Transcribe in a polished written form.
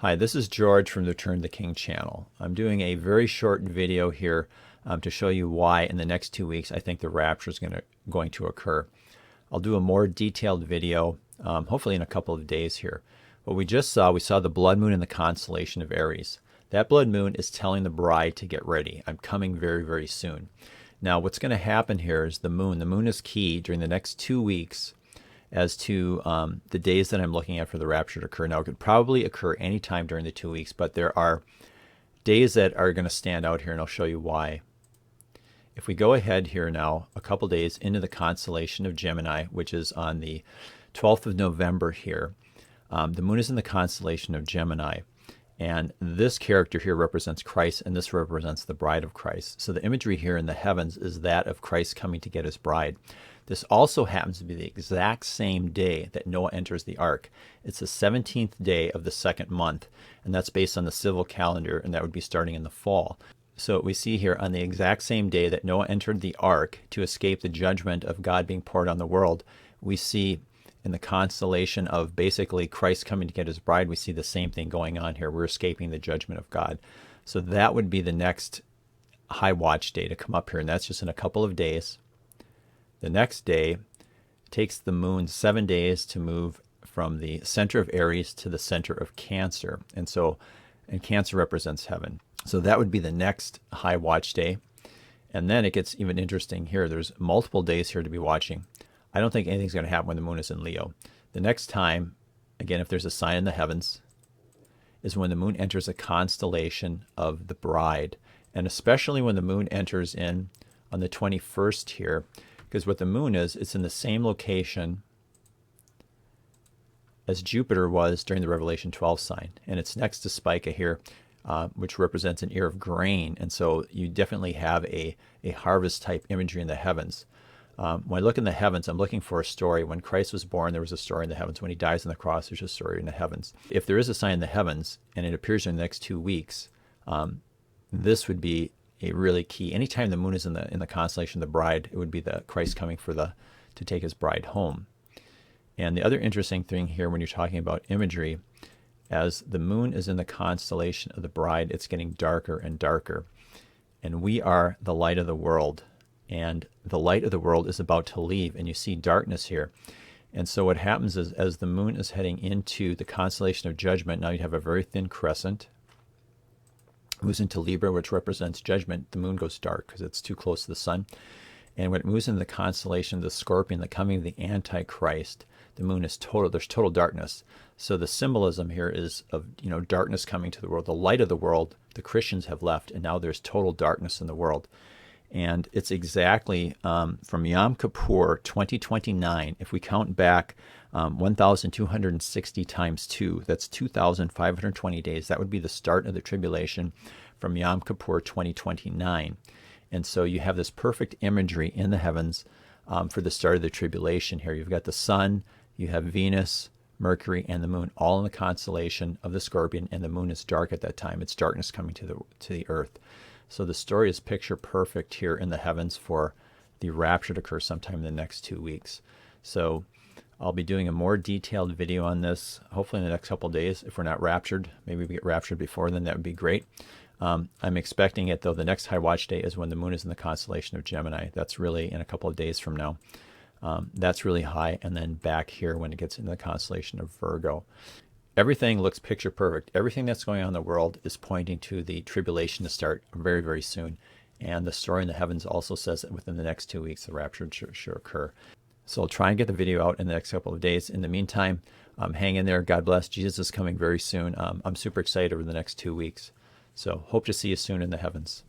Hi, this is George from the Return the King channel. I'm doing a very short video here to show you why in the next 2 weeks I think the rapture is going to occur. I'll do a more detailed video, hopefully in a couple of days here. What we just saw, we saw the blood moon in the constellation of Aries. That blood moon is telling the bride to get ready. I'm coming very, very soon. Now, what's going to happen here is the moon. The moon is key during the next 2 weeks as to the days that I'm looking at for the rapture to occur. Now, it could probably occur anytime during the 2 weeks, but there are days that are going to stand out here, and I'll show you why. If we go ahead here now, a couple days into the constellation of Gemini, which is on the 12th of November here, the moon is in the constellation of Gemini. And this character here represents Christ, and this represents the bride of Christ. So the imagery here in the heavens is that of Christ coming to get his bride. This also happens to be the exact same day that Noah enters the ark. It's the 17th day of the second month, and that's based on the civil calendar, and that would be starting in the fall. So we see here on the exact same day that Noah entered the ark to escape the judgment of God being poured on the world, we see in the constellation of basically Christ coming to get his bride, we see the same thing going on here. We're escaping the judgment of God. So that would be the next high watch day to come up here, and that's just in a couple of days. The next day takes the moon 7 days to move from the center of Aries to the center of Cancer. And Cancer represents heaven. So that would be the next high watch day. And then it gets even interesting here. There's multiple days here to be watching. I don't think anything's going to happen when the moon is in Leo. The next time, again, if there's a sign in the heavens, is when the moon enters a constellation of the bride. And especially when the moon enters in on the 21st here, because what the moon is, it's in the same location as Jupiter was during the Revelation 12 sign. And it's next to Spica here, which represents an ear of grain. And so you definitely have a harvest type imagery in the heavens. When I look in the heavens, I'm looking for a story. When Christ was born, there was a story in the heavens. When he dies on the cross, there's a story in the heavens. If there is a sign in the heavens, and it appears in the next 2 weeks, this would be a really key. Anytime the moon is in the constellation of the bride, it would be the Christ coming to take his bride home. And the other interesting thing here when you're talking about imagery, as the moon is in the constellation of the bride, it's getting darker and darker. And we are the light of the world. And the light of the world is about to leave, and you see darkness here. And so what happens is, as the moon is heading into the constellation of judgment, now you have a very thin crescent, moves into Libra, which represents judgment. The moon goes dark because it's too close to the sun. And when it moves into the constellation of the Scorpion, the coming of the Antichrist, the moon is there's total darkness. So the symbolism here is of darkness coming to the world. The light of the world, the Christians have left, and now there's total darkness in the world. And it's exactly from Yom Kippur 2029, if we count back 1,260 times 2, that's 2,520 days. That would be the start of the tribulation from Yom Kippur 2029. And so you have this perfect imagery in the heavens for the start of the tribulation here. You've got the sun, you have Venus, Mercury, and the moon all in the constellation of the Scorpion, and the moon is dark at that time. It's darkness coming to the earth. So the story is picture perfect here in the heavens for the rapture to occur sometime in the next 2 weeks. So I'll be doing a more detailed video on this, hopefully in the next couple of days. If we're not raptured, maybe we get raptured before then, that would be great. I'm expecting it, though. The next high watch day is when the moon is in the constellation of Gemini. That's really in a couple of days from now. That's really high. And then back here when it gets into the constellation of Virgo. Everything looks picture perfect. Everything that's going on in the world is pointing to the tribulation to start very, very soon. And the story in the heavens also says that within the next 2 weeks, the rapture should occur. So I'll try and get the video out in the next couple of days. In the meantime, hang in there. God bless. Jesus is coming very soon. I'm super excited over the next 2 weeks. So hope to see you soon in the heavens.